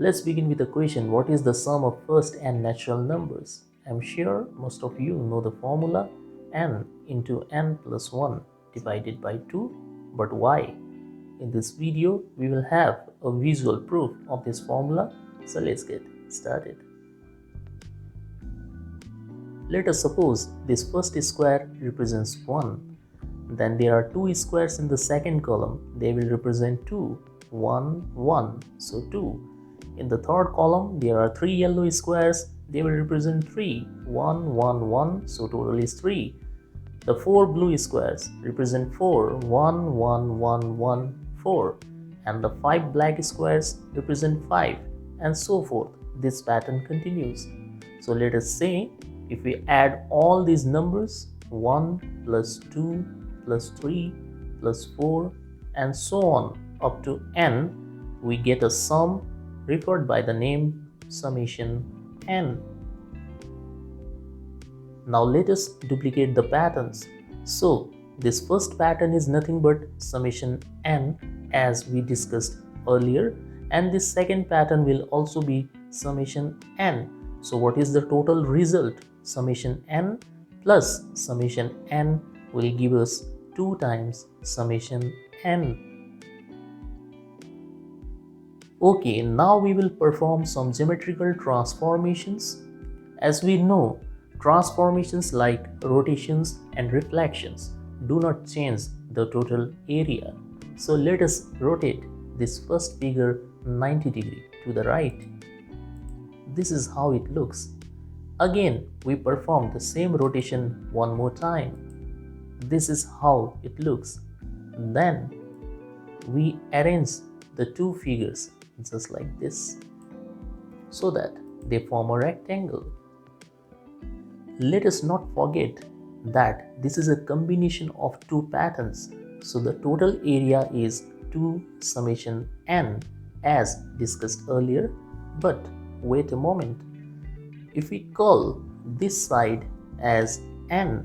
Let's begin with the question, what is the sum of first n natural numbers? I'm sure most of you know the formula n into n plus 1 divided by 2, but why? In this video, we will have a visual proof of this formula, so let's get started. Let us suppose this first square represents 1. Then there are 2 squares in the second column. They will represent 2, 1, 1, so 2. In the third column, there are 3 yellow squares. They will represent 3, 1, 1, 1, so total is 3. The 4 blue squares represent 4, 1, 1, 1, 1, 4. And the 5 black squares represent 5, and so forth. This pattern continues. So let us say, if we add all these numbers, 1 plus 2 plus 3 plus 4 and so on up to n, we get a sum referred by the name summation n. Now let us duplicate the patterns. So this first pattern is nothing but summation n as we discussed earlier, and this second pattern will also be summation n. So what is the total result? Summation n plus summation n will give us 2 times summation n. Okay, now we will perform some geometrical transformations. As we know, transformations like rotations and reflections do not change the total area. So let us rotate this first figure 90 degrees to the right. This is how it looks. Again, we perform the same rotation one more time. This is how it looks. Then we arrange the 2 figures just like this so that they form a rectangle. Let us not forget that this is a combination of 2 patterns, so the total area is 2 summation n as discussed earlier. But wait a moment, if we call this side as n,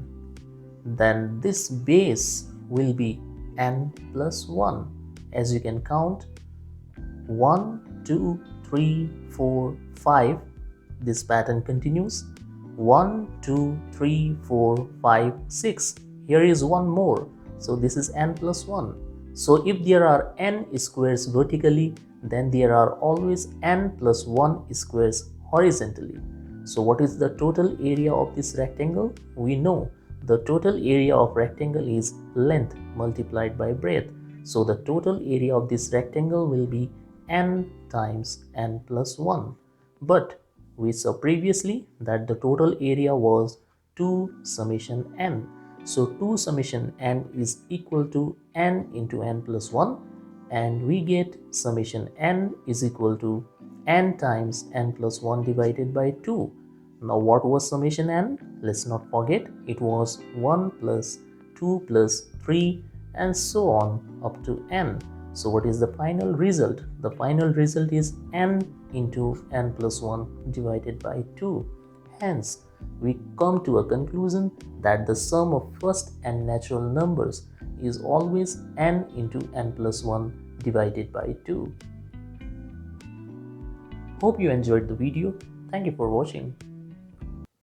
then this base will be n plus 1. As you can count, 1, 2, 3, 4, 5. This pattern continues. 1, 2, 3, 4, 5, 6. Here is one more. So this is n plus 1. So if there are n squares vertically, then there are always n plus 1 squares horizontally. So what is the total area of this rectangle? We know the total area of rectangle is length multiplied by breadth. So the total area of this rectangle will be n times n plus 1. But we saw previously that the total area was 2 summation n. So 2 summation n is equal to n into n plus 1, and we get summation n is equal to n times n plus 1 divided by 2. Now what was summation n? Let's not forget, it was 1 plus 2 plus 3 and so on up to n. So what is the final result? The final result is n into n plus 1 divided by 2. Hence, we come to a conclusion that the sum of first n natural numbers is always n into n plus 1 divided by 2. Hope you enjoyed the video. Thank you for watching.